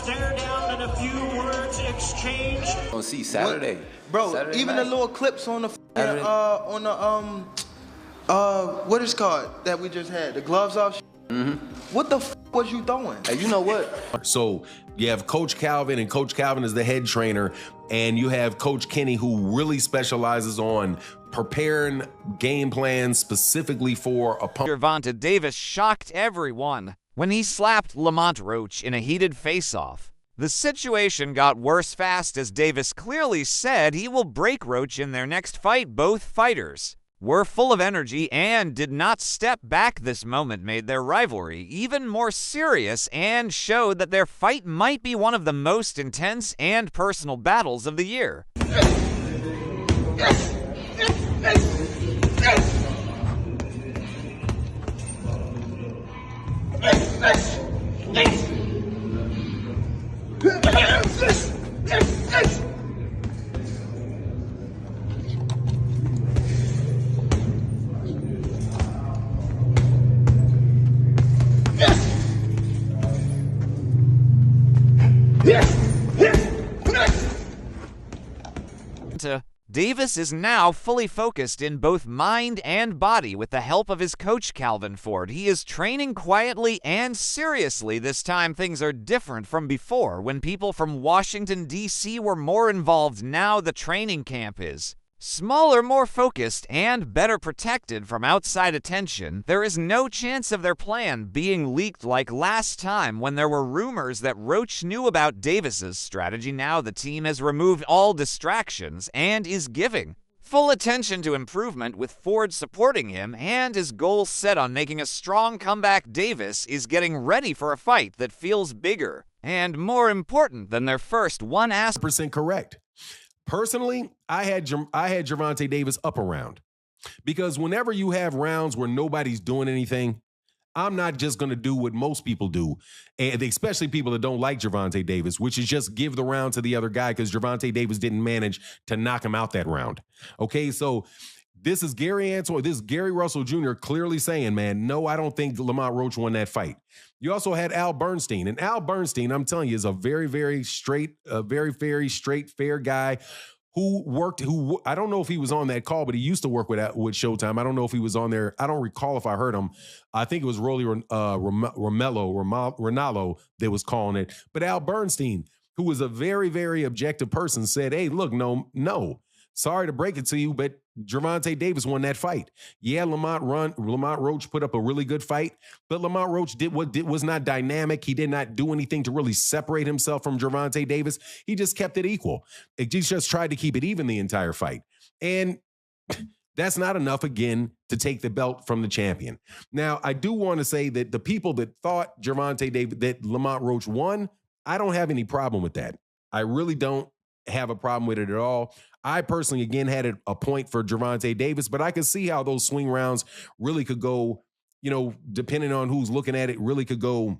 stare down and a few words exchanged. Oh, see, Saturday. What? Bro, Saturday even night. the little clips on the what is it called that we just had? The gloves off. What the was you throwing? Hey, you know what? So you have Coach Calvin, and Coach Calvin is the head trainer, and you have Coach Kenny, who really specializes on preparing game plans specifically for opponents. TankDavis shocked everyone when he slapped Lamont Roach in a heated face-off. The situation got worse fast as Davis clearly said he will break Roach in their next fight. Both fighters were full of energy and did not step back. This moment made their rivalry even more serious and showed that their fight might be one of the most intense and personal battles of the year. Davis is now fully focused in both mind and body with the help of his coach Calvin Ford. He is training quietly and seriously. This time things are different from before when people from Washington, D.C. were more involved. Now the training camp is smaller, more focused, and better protected from outside attention. There is no chance of their plan being leaked like last time when there were rumors that Roach knew about Davis's strategy. Now the team has removed all distractions and is giving full attention to improvement, with Ford supporting him and his goals set on making a strong comeback. Davis is getting ready for a fight that feels bigger and more important than their first one. 100% correct. Personally, I had Gervonta Davis up a round, because whenever you have rounds where nobody's doing anything, I'm not just going to do what most people do, and especially people that don't like Gervonta Davis, which is just give the round to the other guy because Gervonta Davis didn't manage to knock him out that round. Okay, so this is Gary Russell Jr. clearly saying, man, no, I don't think Lamont Roach won that fight. You also had Al Bernstein, and Al Bernstein, I'm telling you, is a very, very straight, fair guy who I don't know if he was on that call, but he used to work with Showtime. I don't know if he was on there. I don't recall if I heard him. I think it was Rolly Ronaldo that was calling it. But Al Bernstein, who was a very, very objective person, said, hey, look, no. Sorry to break it to you, but Gervonta Davis won that fight. Yeah, Lamont Roach put up a really good fight, but Lamont Roach was not dynamic. He did not do anything to really separate himself from Gervonta Davis. He just kept it equal. He just tried to keep it even the entire fight. And that's not enough, again, to take the belt from the champion. Now, I do want to say that the people that thought that Lamont Roach won, I don't have any problem with that. I really don't have a problem with it at all. I personally, again, had a point for Gervonta Davis, but I can see how those swing rounds really could go, depending on who's looking at it, really could go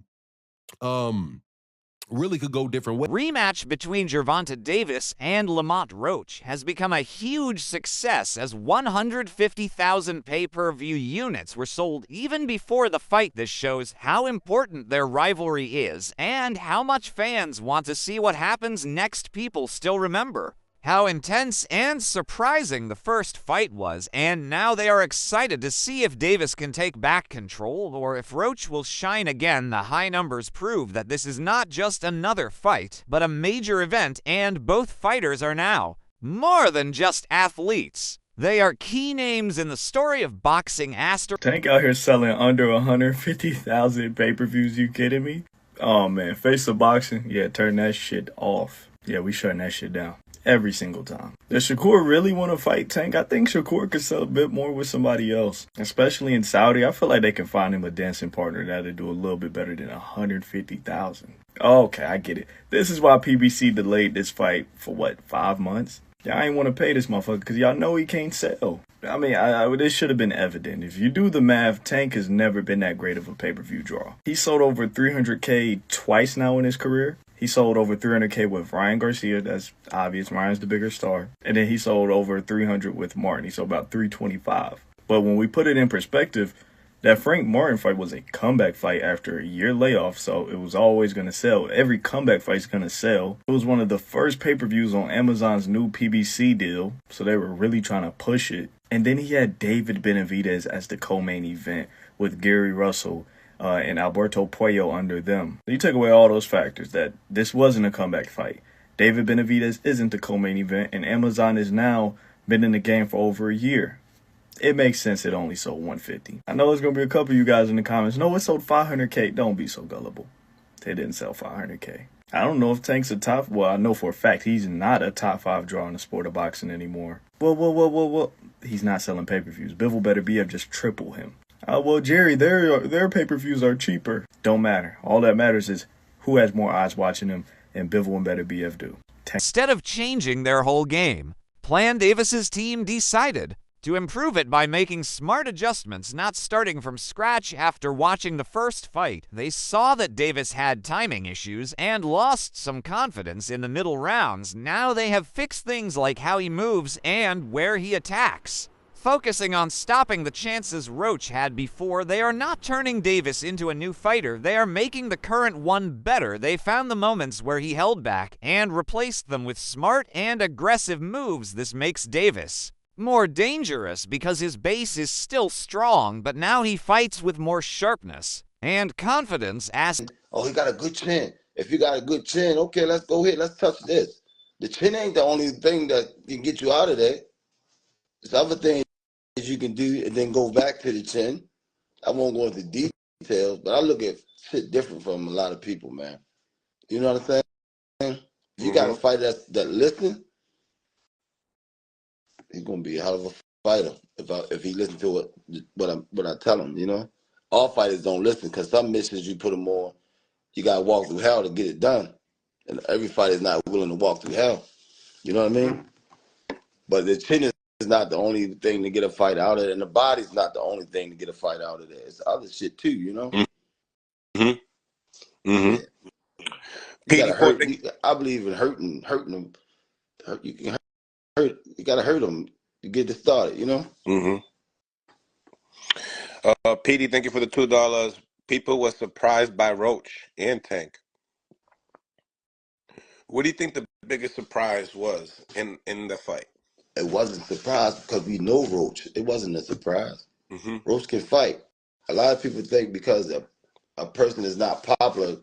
different ways. Rematch between Gervonta Davis and Lamont Roach has become a huge success, as 150,000 pay-per-view units were sold even before the fight. This shows how important their rivalry is and how much fans want to see what happens next. People still remember how intense and surprising the first fight was, and now they are excited to see if Davis can take back control or if Roach will shine again. The high numbers prove that this is not just another fight, but a major event, and both fighters are now more than just athletes. They are key names in the story of boxing. Tank out here selling under 150,000 pay-per-views, you kidding me? Oh man, Face of Boxing, yeah, turn that shit off. Yeah, we shutting that shit down. Every single time. Does Shakur really want to fight Tank? I think Shakur could sell a bit more with somebody else, especially in Saudi. I feel like they can find him a dancing partner that'll do a little bit better than 150,000. Okay, I get it. This is why PBC delayed this fight for 5 months? Y'all ain't want to pay this motherfucker because y'all know he can't sell. I mean, this should have been evident. If you do the math, Tank has never been that great of a pay-per-view draw. He sold over 300K twice now in his career. He sold over 300K with Ryan Garcia. That's obvious. Ryan's the bigger star. And then he sold over 300 with Martin. He sold about 325. But when we put it in perspective, That Frank Martin fight was a comeback fight after a year layoff, so it was always going to sell. Every comeback fight's going to sell. It was one of the first pay-per-views on Amazon's new PBC deal, so they were really trying to push it. And then he had David Benavidez as the co-main event with Gary Russell and Alberto Puello under them. You take away all those factors that this wasn't a comeback fight. David Benavidez isn't the co-main event, and Amazon has now been in the game for over a year. It makes sense it only sold 150. I know there's going to be a couple of you guys in the comments. No, it sold 500K. Don't be so gullible. They didn't sell 500K. I don't know if Tank's a top... Well, I know for a fact he's not a top 5 draw in the sport of boxing anymore. Well. He's not selling pay-per-views. Bivol better be have just triple him. Well, Jerry, their pay-per-views are cheaper. Don't matter. All that matters is who has more eyes watching him, and Bivol and Better BF do. Instead of changing their whole game, TankDavis' team decided to improve it by making smart adjustments, not starting from scratch. After watching the first fight, they saw that Davis had timing issues and lost some confidence in the middle rounds. Now they have fixed things like how he moves and where he attacks. Focusing on stopping the chances Roach had before, they are not turning Davis into a new fighter. They are making the current one better. They found the moments where he held back and replaced them with smart and aggressive moves. This makes Davis more dangerous because his base is still strong, but now he fights with more sharpness and confidence as... Oh, he got a good chin. If you got a good chin, okay, let's go ahead. Let's touch this. The chin ain't the only thing that can get you out of there. There's other things you can do and then go back to the chin. I won't go into details, but I look at shit different from a lot of people, man. You know what I'm saying? If you got a fighter that listen, he's gonna be a hell of a fighter if he listens to what I tell him. You know, all fighters don't listen because some missions you put them on, you gotta walk through hell to get it done, and every fighter is not willing to walk through hell. You know what I mean? But the chin is not the only thing to get a fight out of it, and the body's not the only thing to get a fight out of there. It's other shit too, you know. Yeah. You gotta hurt. I believe in hurting them. You can hurt. You gotta hurt them to get it started, you know. PD, thank you for the $2. People were surprised by Roach and Tank. What do you think the biggest surprise was in the fight? It wasn't a surprise because we know Roach. It wasn't a surprise. Roach can fight. A lot of people think because a person is not popular,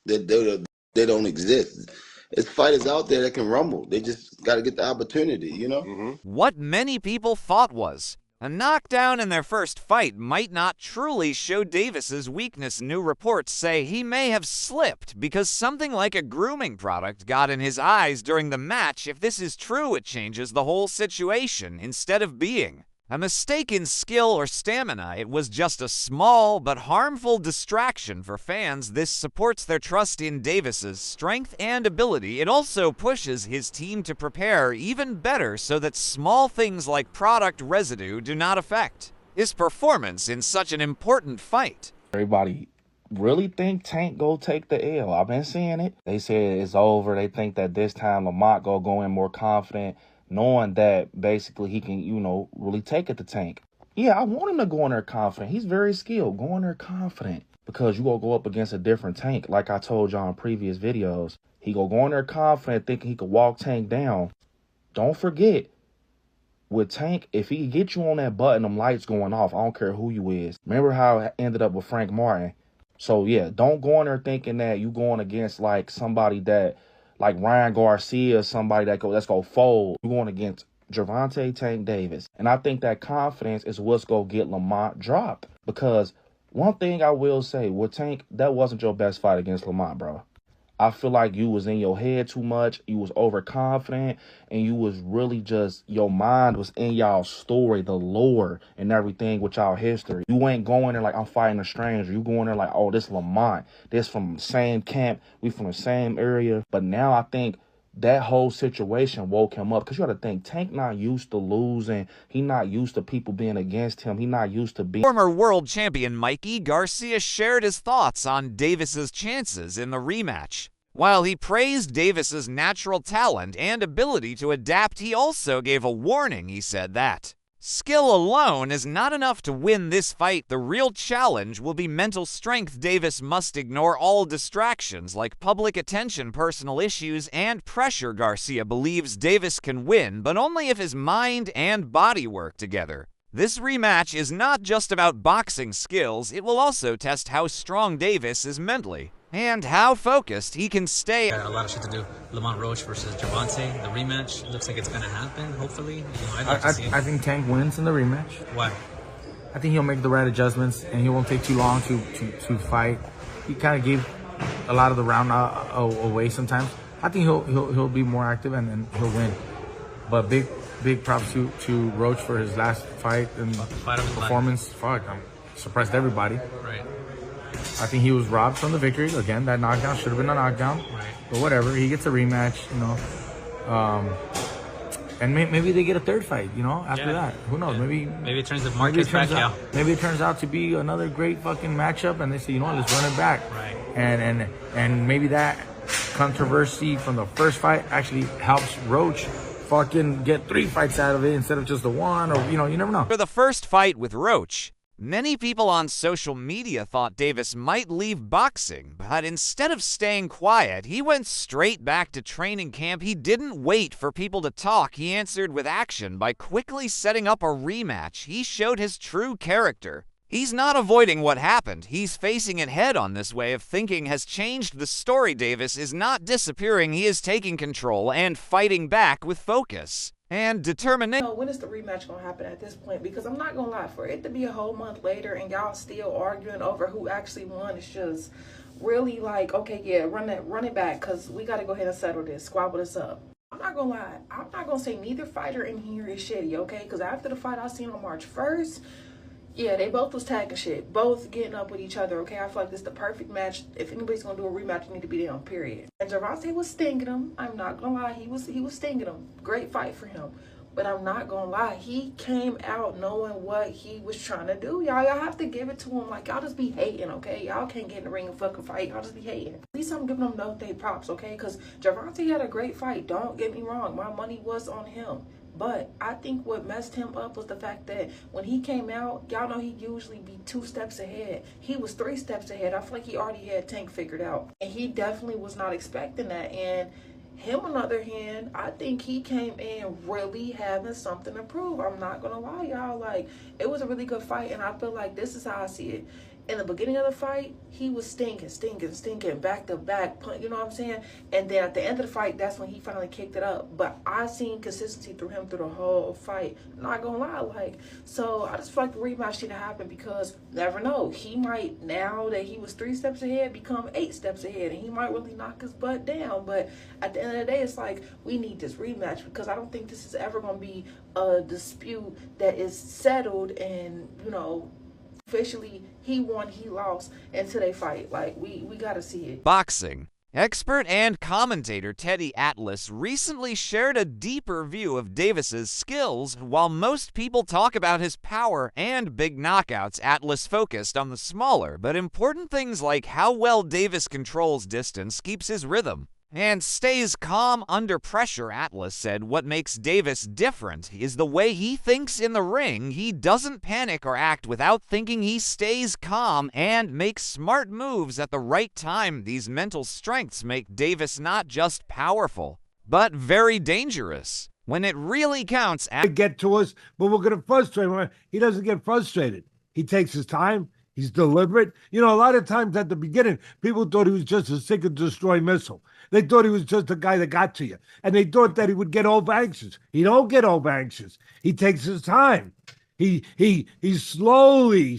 that they don't exist. There's fighters out there that can rumble. They just got to get the opportunity, you know? What many people thought was a knockdown in their first fight might not truly show Davis's weakness. New reports say he may have slipped because something like a grooming product got in his eyes during the match. If this is true, it changes the whole situation. Instead of being a mistake in skill or stamina, it was just a small but harmful distraction for fans. This supports their trust in Davis's strength and ability. It also pushes his team to prepare even better so that small things like product residue do not affect his performance in such an important fight. Everybody really think Tank go take the L. I've been seeing it. They said it's over. They think that this time Lamont go in more confident, knowing that basically he can, you know, really take it to Tank. Yeah, I want him to go in there confident. He's very skilled. Go in there confident because you gonna go up against a different Tank. Like I told y'all in previous videos, he go in there confident, thinking he could walk Tank down. Don't forget, with Tank, if he get you on that button, them lights going off. I don't care who you is. Remember how it ended up with Frank Martin? So yeah, don't go in there thinking that you going against like somebody that, like Ryan Garcia, somebody that's go fold. You're going against TankDavis. And I think that confidence is what's going to get Lamont dropped. Because one thing I will say, with Tank, that wasn't your best fight against Lamont, bro. I feel like you was in your head too much. You was overconfident. And you was really just, your mind was in y'all story, the lore and everything with y'all history. You ain't going there like, I'm fighting a stranger. You going there like, oh, this Lamont. This from the same camp. We from the same area. But now I think that whole situation woke him up. Because you got to think, Tank not used to losing. He not used to people being against him. He not used to being... Former world champion Mikey Garcia shared his thoughts on Davis's chances in the rematch. While he praised Davis's natural talent and ability to adapt, he also gave a warning. He said that Skill alone is not enough to win this fight. The real challenge will be mental strength. Davis must ignore all distractions like public attention, personal issues, and pressure. Garcia believes Davis can win, but only if his mind and body work together. This rematch is not just about boxing skills, it will also test how strong Davis is mentally and how focused he can stay. Got a lot of shit to do. Lamont Roach versus Gervonta, the rematch looks like it's gonna happen. Hopefully, I'd like to see it. I think Tank wins in the rematch. Why? I think he'll make the right adjustments, and he won't take too long to fight. He kind of gave a lot of the round away sometimes. I think he'll be more active and he'll win. But big props to Roach for his last fight and performance. Fuck, surprised everybody. Right. I think he was robbed from the victory. Again, that knockdown should have been a knockdown. Right. But whatever, he gets a rematch, you know. And maybe they get a third fight, you know, after that. Who knows? Maybe it turns the Marcus back out. Maybe it turns out to be another great fucking matchup, and they say, you know what, let's run it back. Right. And maybe that controversy from the first fight actually helps Roach fucking get 3 fights out of it instead of just the one, or, you know, you never know. For the first fight with Roach, many people on social media thought Davis might leave boxing, but instead of staying quiet, he went straight back to training camp. He didn't wait for people to talk. He answered with action by quickly setting up a rematch. He showed his true character. He's not avoiding what happened. He's facing it head on. This way of thinking has changed the story. Davis is not disappearing. He is taking control and fighting back with focus and determination. When is the rematch gonna happen at this point? Because I'm not gonna lie, for it to be a whole month later and y'all still arguing over who actually won, it's just really like, okay, yeah, run it back, because we gotta go ahead and settle this, squabble this up. I'm not gonna lie, I'm not gonna say neither fighter in here is shitty, okay? Because after the fight I seen on March 1st, yeah, they both was tagging shit, both getting up with each other, okay? I feel like this is the perfect match. If anybody's gonna do a rematch, you need to be them, period. And Gervonta was stinging him. I'm not gonna lie, he was stinging him. Great fight for him. But I'm not gonna lie, he came out knowing what he was trying to do. Y'all have to give it to him. Like, y'all just be hating, okay? Y'all can't get in the ring and fucking fight. Y'all just be hating. At least I'm giving them no day props, okay? Because Gervonta had a great fight. Don't get me wrong. My money was on him. But I think what messed him up was the fact that when he came out, y'all know he'd usually be 2 steps ahead. He was 3 steps ahead. I feel like he already had Tank figured out. And he definitely was not expecting that. And him, on the other hand, I think he came in really having something to prove. I'm not going to lie, y'all. Like, it was a really good fight. And I feel like this is how I see it. In the beginning of the fight, he was stinking, back to back, you know what I'm saying? And then at the end of the fight, that's when he finally kicked it up. But I seen consistency through him through the whole fight. Not gonna lie, like, so I just feel like the rematch should happen because never know. He might, now that he was 3 steps ahead, become 8 steps ahead, and he might really knock his butt down. But at the end of the day, it's like, we need this rematch because I don't think this is ever gonna be a dispute that is settled and, you know, officially he won, he lost until they fight. Like, we gotta see it. Boxing expert and commentator Teddy Atlas recently shared a deeper view of Davis's skills. While most people talk about his power and big knockouts, Atlas focused on the smaller but important things like how well Davis controls distance, keeps his rhythm, and stays calm under pressure. Atlas said what makes Davis different is the way he thinks in the ring. He doesn't panic or act without thinking. He stays calm and makes smart moves at the right time. These mental strengths make Davis not just powerful, but very dangerous. When it really counts, get to us, but we're going to frustrate him. He doesn't get frustrated. He takes his time. He's deliberate. You know, a lot of times at the beginning, people thought he was just a seek and destroy missile. They thought he was just a guy that got to you. And they thought that he would get over anxious. He don't get over anxious. He takes his time. He slowly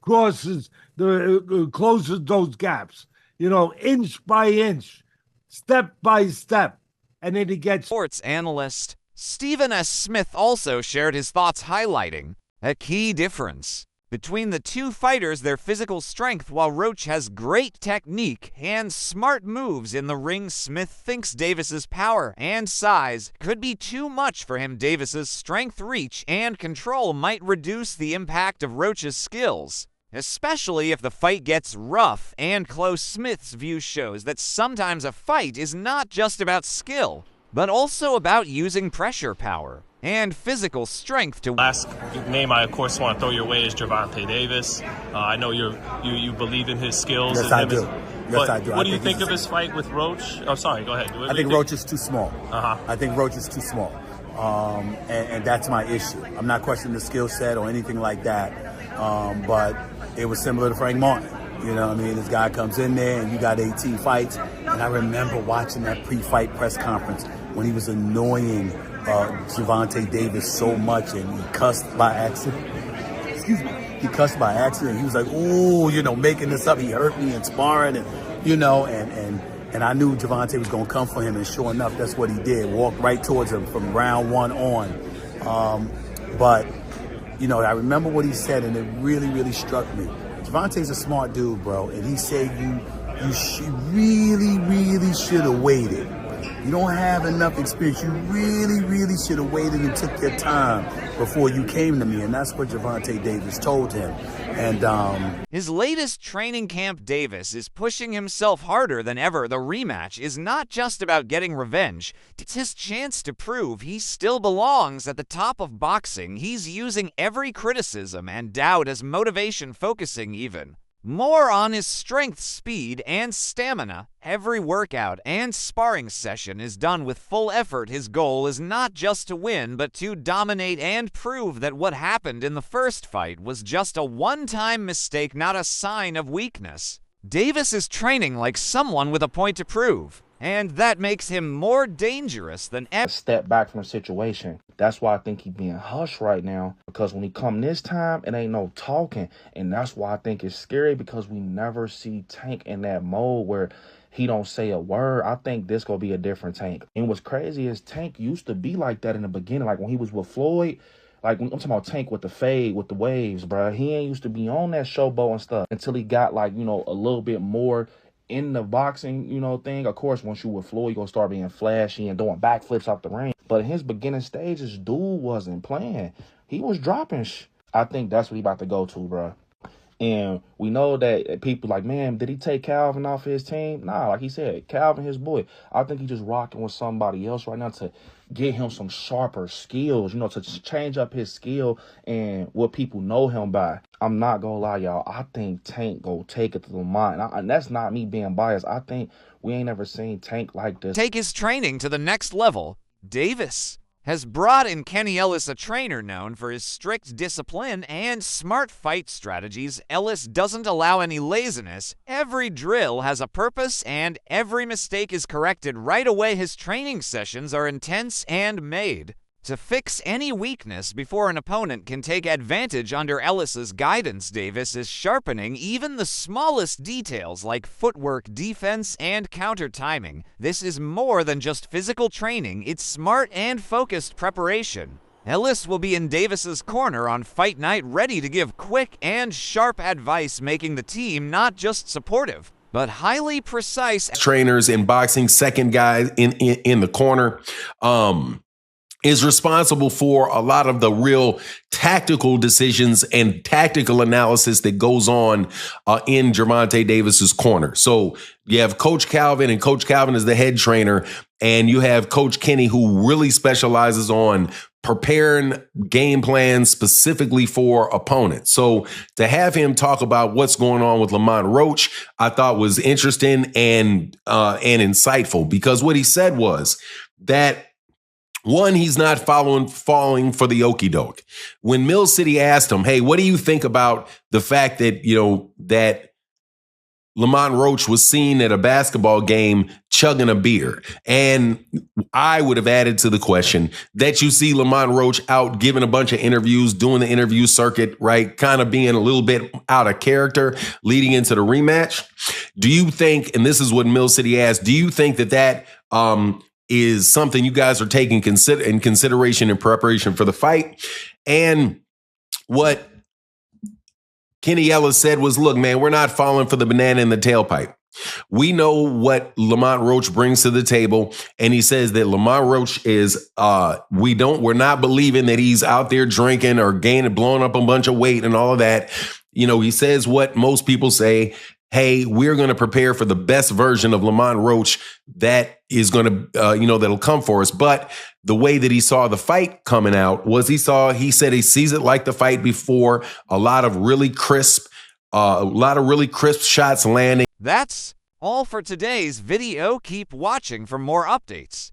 closes those gaps, you know, inch by inch, step by step. And then he gets... Sports analyst Stephen S. Smith also shared his thoughts, highlighting a key difference between the two fighters: their physical strength. While Roach has great technique and smart moves in the ring, Smith thinks Davis's power and size could be too much for him. Davis's strength, reach, and control might reduce the impact of Roach's skills, especially if the fight gets rough and close. Smith's view shows that sometimes a fight is not just about skill. but also about using pressure power and physical strength to Last name I, of course, want to throw your way is TankDavis. I know you believe in his skills. Yes, I do. Yes, I do. What do you think of his fight with Roach? Oh, sorry, go ahead. I think Roach is too small. Uh-huh. I think Roach is too small. And that's my issue. I'm not questioning the skill set or anything like that. But it was similar to Frank Martin. You know what I mean? This guy comes in there and you got 18 fights. And I remember watching that pre-fight press conference when he was annoying Gervonta Davis so much and he cussed by accident. Excuse me. He cussed by accident. He was like, ooh, you know, making this up. He hurt me in sparring and, you know, and I knew Gervonta was going to come for him. And sure enough, that's what he did. Walked right towards him from round one on. But, you know, I remember what he said and it really, really struck me. Gervonta's a smart dude, bro, and he said you really, really should have waited. You don't have enough experience. You really, really should have waited and took your time before you came to me, and that's what Gervonta Davis told him. And his latest training camp, Davis is pushing himself harder than ever. The rematch is not just about getting revenge. It's his chance to prove he still belongs at the top of boxing. He's using every criticism and doubt as motivation, focusing even more on his strength, speed, and stamina. Every workout and sparring session is done with full effort. His goal is not just to win, but to dominate and prove that what happened in the first fight was just a one-time mistake, not a sign of weakness. Davis is training like someone with a point to prove, and that makes him more dangerous than ever. Step back from the situation. That's why I think he's being hushed right now, because when he come this time, it ain't no talking. And that's why I think it's scary, because we never see Tank in that mode where he don't say a word. I think this gonna be a different Tank. And what's crazy is Tank used to be like that in the beginning, like when he was with Floyd. Like, I'm talking about Tank with the fade, with the waves, bro. He ain't used to be on that showboat and stuff until he got, like, you know, a little bit more in the boxing, you know, thing. Of course, once you with Floyd, you're going to start being flashy and doing backflips off the ring. But in his beginning stages, dude wasn't playing. He was dropping I think that's what he about to go to, bro. And we know that people like, man, did he take Calvin off his team? Nah, like he said, Calvin, his boy. I think he just rocking with somebody else right now to get him some sharper skills, you know, to change up his skill and what people know him by. I'm not gonna lie, y'all. I think Tank go take it to Lamont. And that's not me being biased. I think we ain't ever seen Tank like this. Take his training to the next level. Davis has brought in Kenny Ellis, a trainer known for his strict discipline and smart fight strategies. Ellis doesn't allow any laziness. Every drill has a purpose, and every mistake is corrected right away. His training sessions are intense and made to fix any weakness before an opponent can take advantage. Under Ellis's guidance, Davis is sharpening even the smallest details like footwork, defense, and counter timing. This is more than just physical training, it's smart and focused preparation. Ellis will be in Davis's corner on fight night, ready to give quick and sharp advice, making the team not just supportive, but highly precise. Trainers in boxing, second guy in the corner. Is responsible for a lot of the real tactical decisions and tactical analysis that goes on in Gervonta Davis's corner. So you have Coach Calvin, and Coach Calvin is the head trainer, and you have Coach Kenny, who really specializes on preparing game plans specifically for opponents. So to have him talk about what's going on with Lamont Roach, I thought was interesting and insightful, because what he said was that, one, he's not falling for the okie doke. When Mill City asked him, hey, what do you think about the fact that, you know, that Lamont Roach was seen at a basketball game chugging a beer? And I would have added to the question that you see Lamont Roach out giving a bunch of interviews, doing the interview circuit, right? Kind of being a little bit out of character leading into the rematch. Do you think, and this is what Mill City asked, do you think that is something you guys are taking in consideration in preparation for the fight? And what Kenny Ellis said was, look, man, we're not falling for the banana in the tailpipe. We know what Lamont Roach brings to the table. And he says that Lamont Roach is, we're not believing that he's out there drinking or blowing up a bunch of weight and all of that. You know, he says what most people say. hey, we're going to prepare for the best version of Lamont Roach that is going to, that'll come for us. But the way that he saw the fight coming out was he said he sees it like the fight before, a lot of really crisp shots landing. That's all for today's video. Keep watching for more updates.